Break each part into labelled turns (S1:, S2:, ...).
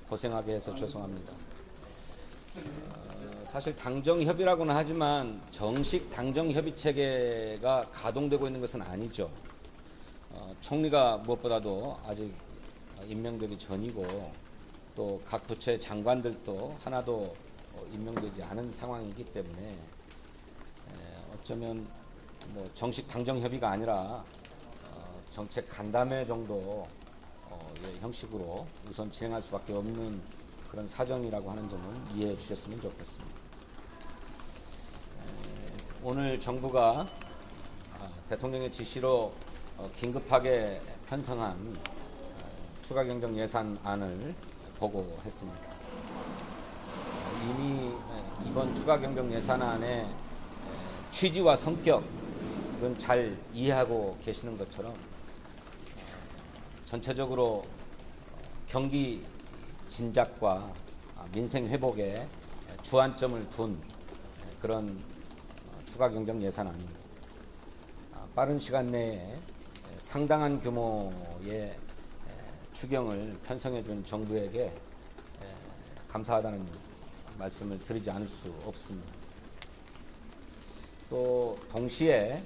S1: 고생하게 해서 죄송합니다. 사실 당정협의라고는 하지만 정식 당정협의 체계가 가동되고 있는 것은 아니죠. 총리가 무엇보다도 아직 임명되기 전이고 또 각 부처의 장관들도 하나도 임명되지 않은 상황이기 때문에 어쩌면 뭐 정식 당정협의가 아니라 정책 간담회 정도 형식으로 우선 진행할 수밖에 없는 그런 사정이라고 하는 점은 이해해 주셨으면 좋겠습니다. 오늘 정부가 대통령의 지시로 긴급하게 편성한 추가경정 예산안을 보고했습니다. 이미 이번 추가경정 예산안의 취지와 성격은 잘 이해하고 계시는 것처럼 전체적으로 경기 진작과 민생 회복에 주안점을 둔 그런 추가경정 예산안입니다. 빠른 시간 내에 상당한 규모의 추경을 편성해 준 정부에게 감사하다는 말씀을 드리지 않을 수 없습니다. 또 동시에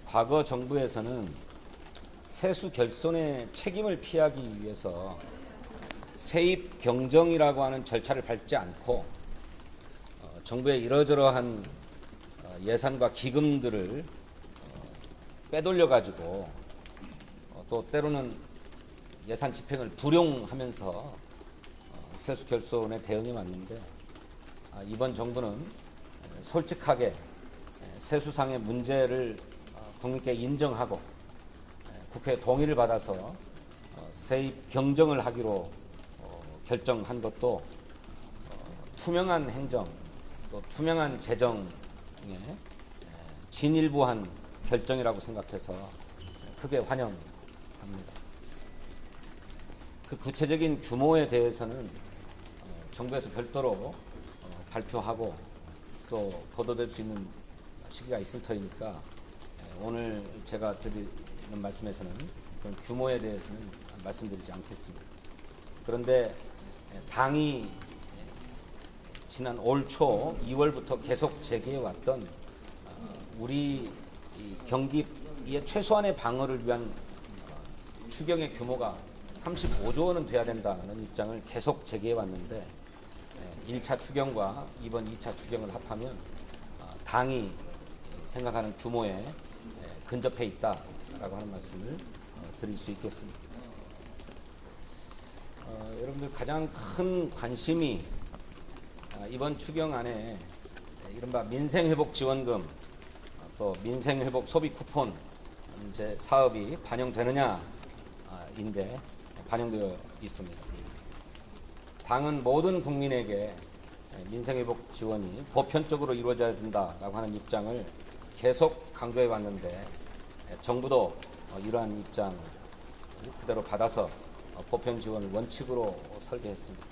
S1: 과거 정부에서는 세수 결손의 책임을 피하기 위해서 세입 경정이라고 하는 절차를 밟지 않고 정부의 이러저러한 예산과 기금들을 빼돌려 가지고 또 때로는 예산 집행을 불용하면서 세수 결손에 대응해 왔는데 이번 정부는 솔직하게 세수상의 문제를 국민께 인정하고 국회 동의를 받아서 세입 경정을 하기로 결정한 것도 투명한 행정 또 투명한 재정에 진일보한 결정이라고 생각해서 크게 환영합니다. 그 구체적인 규모에 대해서는 정부에서 별도로 발표하고 또 보도될 수 있는 시기가 있을 터이니까 오늘 제가 드리는 말씀에서는 그런 규모에 대해서는 말씀드리지 않겠습니다. 그런데 당이 지난 올 초 2월부터 계속 제기해왔던 우리 경기의 최소한의 방어를 위한 추경의 규모가 35조 원은 돼야 된다는 입장을 계속 제기해왔는데 1차 추경과 이번 2차 추경을 합하면 당이 생각하는 규모에 근접해 있다라고 하는 말씀을 드릴 수 있겠습니다. 여러분들 가장 큰 관심이 이번 추경안에 이른바 민생회복지원금 또 민생회복 소비 쿠폰 이제 사업이 반영되느냐인데 반영되어 있습니다. 당은 모든 국민에게 민생회복 지원이 보편적으로 이루어져야 된다라고 하는 입장을 계속 강조해 왔는데 정부도 이러한 입장을 그대로 받아서 보편 지원을 원칙으로 설계했습니다.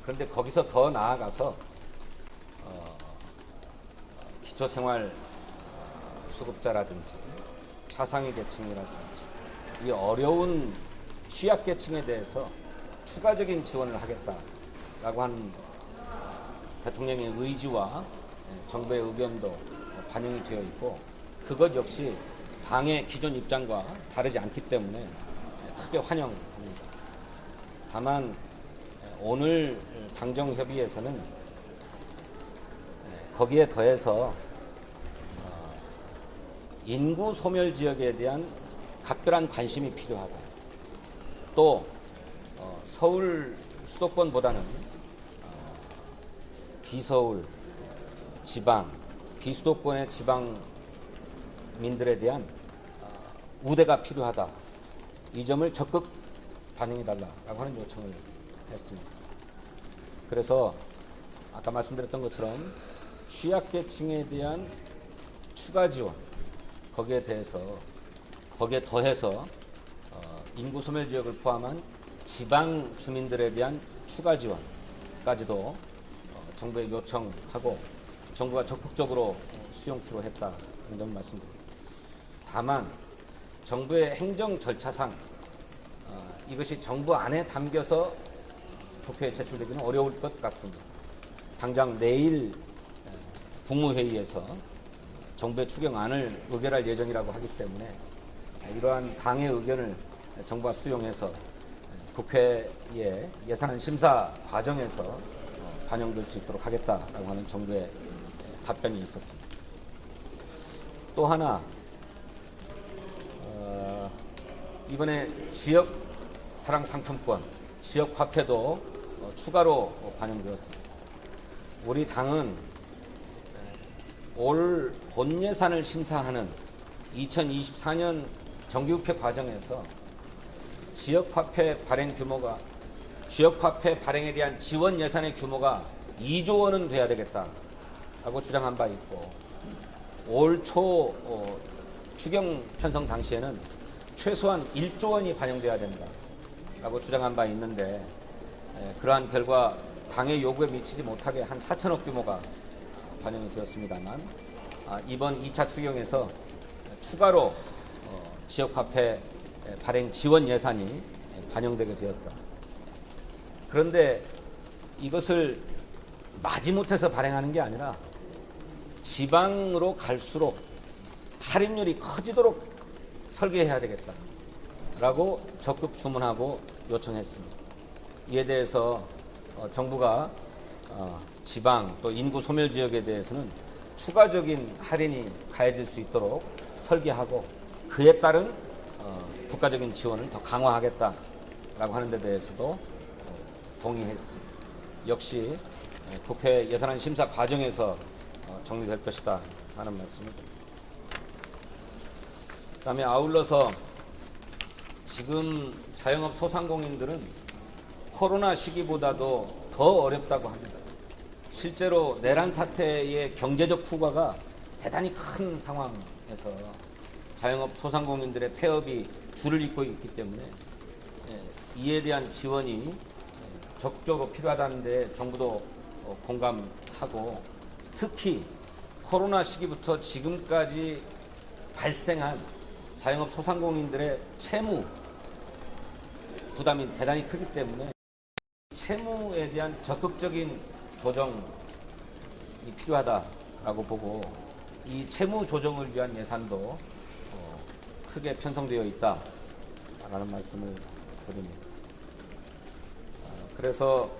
S1: 그런데 거기서 더 나아가서 기초생활 수급자라든지 차상위 계층이라든지 이 어려운 취약계층에 대해서 추가적인 지원을 하겠다라고 하는 대통령의 의지와 정부의 의견도 반영이 되어 있고 그것 역시 당의 기존 입장과 다르지 않기 때문에 크게 환영합니다. 다만 오늘 당정협의에서는 거기에 더해서 인구 소멸 지역에 대한 각별한 관심이 필요하다. 또 서울 수도권보다는 비서울, 지방, 비수도권의 지방민들에 대한 우대가 필요하다. 이 점을 적극 반영해달라고 하는 요청을 했습니다. 그래서 아까 말씀드렸던 것처럼 취약계층에 대한 추가 지원, 거기에 더해서 인구 소멸 지역을 포함한 지방 주민들에 대한 추가 지원까지도 정부에 요청하고 정부가 적극적으로 수용키로 했다는 점 말씀드립니다. 다만 정부의 행정 절차상 이것이 정부 안에 담겨서 국회에 제출되기는 어려울 것 같습니다. 당장 내일 국무회의에서 정부의 추경안을 의결할 예정이라고 하기 때문에 이러한 당의 의견을 정부가 수용해서 국회의 예산 심사 과정에서 반영될 수 있도록 하겠다라고 하는 정부의 답변이 있었습니다. 또 하나, 이번에 지역 사랑 상품권, 지역 화폐도 추가로 반영되었습니다. 우리 당은 올 본 예산을 심사하는 2024년 정기국회 과정에서 지역화폐 발행에 대한 지원 예산의 규모가 2조 원은 돼야 되겠다라고 주장한 바 있고, 올 초 추경 편성 당시에는 최소한 1조 원이 반영돼야 된다라고 주장한 바 있는데, 그러한 결과 당의 요구에 미치지 못하게 한 4천억 규모가 반영이 되었습니다만, 이번 2차 추경에서 추가로 지역화폐 발행 지원 예산이 반영되게 되었다. 그런데 이것을 마지못해서 발행하는 게 아니라 지방으로 갈수록 할인율이 커지도록 설계해야 되겠다라고 적극 주문하고 요청했습니다. 이에 대해서 정부가 지방 또 인구 소멸 지역에 대해서는 추가적인 할인이 가해질 수 있도록 설계하고, 그에 따른 국가적인 지원을 더 강화하겠다라고 하는 데 대해서도 동의했습니다. 역시 국회 예산안 심사 과정에서 정리될 것이다 하는 말씀입니다. 그다음에 아울러서 지금 자영업 소상공인들은 코로나 시기보다도 더 어렵다고 합니다. 실제로 내란 사태의 경제적 후과가 대단히 큰 상황에서 자영업 소상공인들의 폐업이 줄을 잇고 있기 때문에 이에 대한 지원이 적극적으로 필요하다는 데 정부도 공감하고, 특히 코로나 시기부터 지금까지 발생한 자영업 소상공인들의 채무 부담이 대단히 크기 때문에 채무에 대한 적극적인 조정이 필요하다라고 보고, 이 채무 조정을 위한 예산도 크게 편성되어 있다라는 말씀을 드립니다. 그래서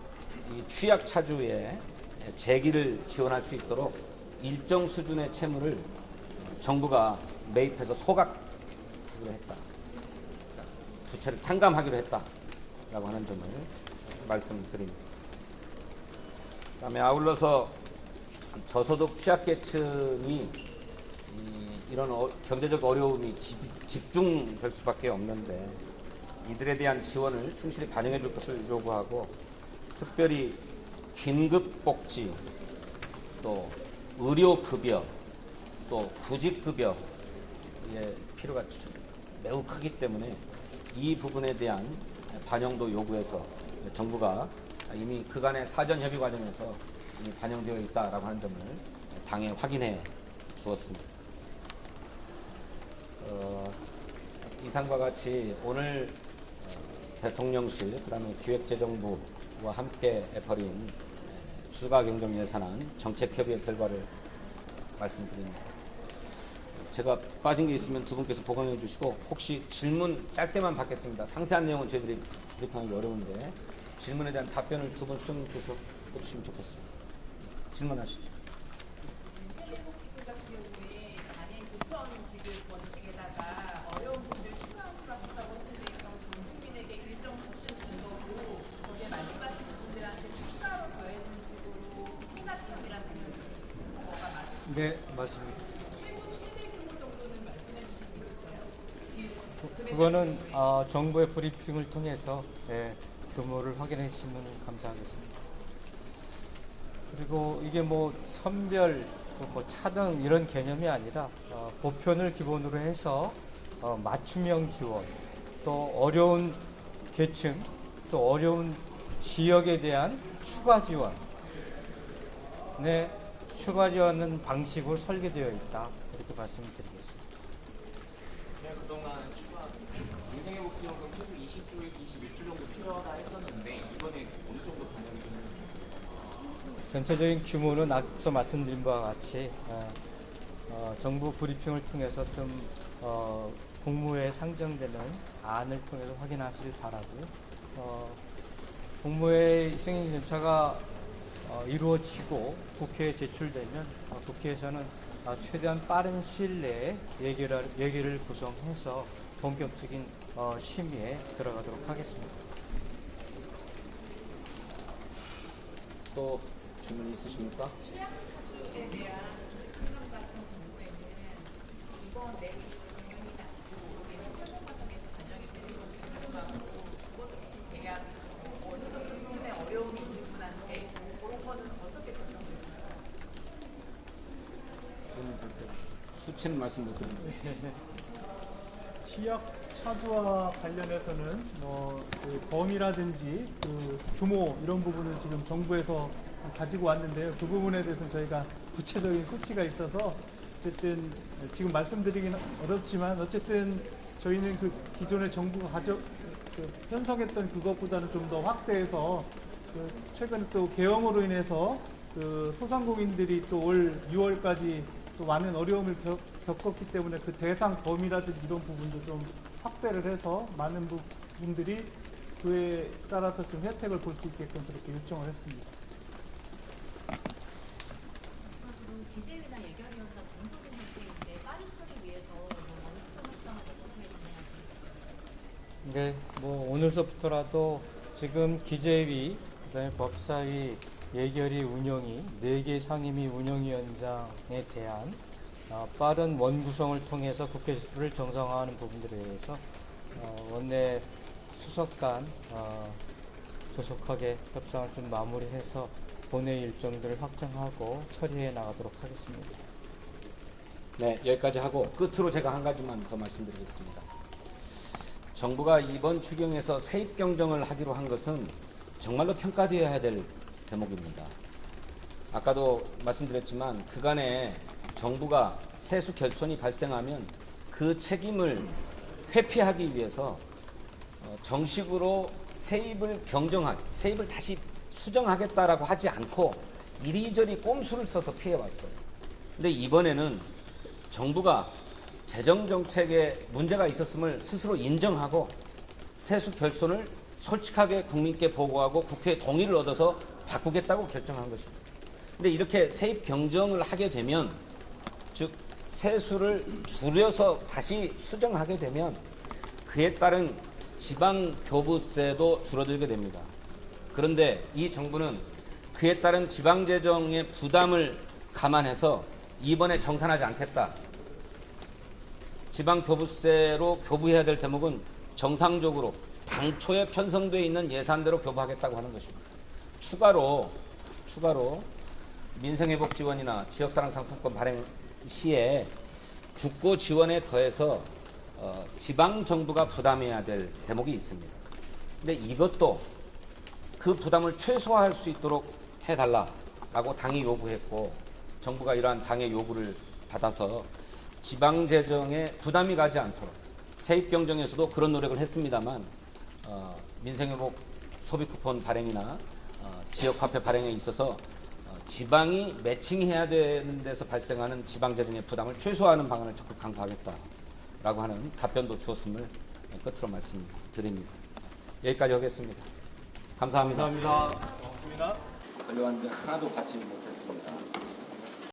S1: 이 취약차주의 재기를 지원할 수 있도록 일정 수준의 채무를 정부가 매입해서 소각하기로 했다, 부채를 탕감하기로 했다라고 하는 점을 말씀드립니다. 그다음에 아울러서 저소득 취약계층이 이런 경제적 어려움이 집중될 수밖에 없는데, 이들에 대한 지원을 충실히 반영해 줄 것을 요구하고, 특별히 긴급복지, 또 의료급여, 또 구직급여의 필요가 매우 크기 때문에 이 부분에 대한 반영도 요구해서 정부가 이미 그간의 사전 협의 과정에서 이미 반영되어 있다라고 하는 점을 당에 확인해 주었습니다. 이상과 같이 오늘 대통령실, 그다음에 기획재정부와 함께 벌인 추가 경정 예산안 정책 협의의 결과를 말씀드립니다. 제가 빠진 게 있으면 두 분께서 보강해 주시고, 혹시 질문 짧게만 받겠습니다. 상세한 내용은 저희들이 브리핑하기 어려운데 질문에 대한 답변을 두 분 수석님께서 해주시면 좋겠습니다. 질문하시죠.
S2: 네, 맞습니다. 그거는 정부의 브리핑을 통해서 규모를 확인해 주시면 감사하겠습니다. 그리고 이게 뭐 선별, 뭐 차등 이런 개념이 아니라 보편을 기본으로 해서 맞춤형 지원, 또 어려운 계층, 또 어려운 지역에 대한 추가 지원, 추가 지원은 방식으로 설계되어 있다, 이렇게 말씀드리겠습니다.
S3: 제가 그동안 인생회복지원금 최소 20조에서 21조 정도 필요하다 했었는데, 이번에 어느 정도
S2: 전체적인 규모는 앞서 말씀드린 바와 같이 정부 브리핑을 통해서 좀 국무회에 상정되는 안을 통해서 확인하시길 바라고요. 국무회의 승인 절차가 이루어지고 국회에 제출되면 국회에서는 최대한 빠른 시일 내에 예결을 구성해서 본격적인 심의에 들어가도록 하겠습니다.
S1: 또 질문 있으십니까?
S4: 취약차기에 대한 설명 같은 경우에는 혹시 이번 내용이 낫고 현장 과정에서 반영이 되는 것이 궁금하고 그것 혹시 대략 어느 정도 수준의 어려움이 있는 분한테 그런 거는 어떻게 결정될까요?
S1: 수치는 말씀 못 드립니다.
S5: 취약 차주와 관련해서는 그 범위라든지 그 규모 이런 부분은 지금 정부에서 가지고 왔는데요. 그 부분에 대해서는 저희가 구체적인 수치가 있어서 어쨌든 지금 말씀드리긴 어렵지만 어쨌든 저희는 그 기존에 정부가 편성했던 그것보다는 좀 더 확대해서 최근에 또 계엄으로 인해서 그 소상공인들이 또 올 6월까지 또 많은 어려움을 겪었기 때문에 그 대상 범위라든지 이런 부분도 좀 확대를 해서 많은 분들이 그에 따라서 좀 혜택을 볼 수 있게끔 그렇게 요청을 했습니다.
S6: 마지막으로 기재위나 예결위원장 공소된 상태인데 빠른 처리 위해서 어느 수정 협상을 어떻게 진행하십니까?
S2: 네, 오늘서부터라도 지금 기재위, 그다음에 법사위, 예결위 운영위, 4개 상임위 운영위원장에 대한 빠른 원구성을 통해서 국회를 정상화하는 부분들에 대해서 원내 수석 간 조속하게 협상을 좀 마무리해서 본회의 일정들을 확정하고 처리해 나가도록 하겠습니다.
S1: 네, 여기까지 하고 끝으로 제가 한 가지만 더 말씀드리겠습니다. 정부가 이번 추경에서 세입 경정을 하기로 한 것은 정말로 평가되어야 될 대목입니다. 아까도 말씀드렸지만 그간에 정부가 세수 결손이 발생하면 그 책임을 회피하기 위해서 정식으로 세입을 다시 수정하겠다라고 하지 않고 이리저리 꼼수를 써서 피해왔어요. 근데 이번에는 정부가 재정정책에 문제가 있었음을 스스로 인정하고 세수 결손을 솔직하게 국민께 보고하고 국회의 동의를 얻어서 바꾸겠다고 결정한 것입니다. 근데 이렇게 세입 경정을 하게 되면, 즉 세수를 줄여서 다시 수정하게 되면 그에 따른 지방 교부세도 줄어들게 됩니다. 그런데 이 정부는 그에 따른 지방 재정의 부담을 감안해서 이번에 정산하지 않겠다. 지방 교부세로 교부해야 될 대목은 정상적으로 당초에 편성되어 있는 예산대로 교부하겠다고 하는 것입니다. 추가로 민생회복 지원이나 지역사랑 상품권 발행 시에 국고 지원에 더해서 지방 정부가 부담해야 될 대목이 있습니다. 근데 이것도 그 부담을 최소화할 수 있도록 해달라라고 당이 요구했고, 정부가 이러한 당의 요구를 받아서 지방 재정에 부담이 가지 않도록 세입 경정에서도 그런 노력을 했습니다만, 민생회복 소비 쿠폰 발행이나 지역화폐 발행에 있어서 지방이 매칭해야 되는 데서 발생하는 지방 재정의 부담을 최소화하는 방안을 적극 강구하겠다라고 하는 답변도 주었음을 끝으로 말씀드립니다. 여기까지 하겠습니다. 감사합니다.
S5: 고맙습니다.
S1: 관료한테 하나도 받지 못했습니다.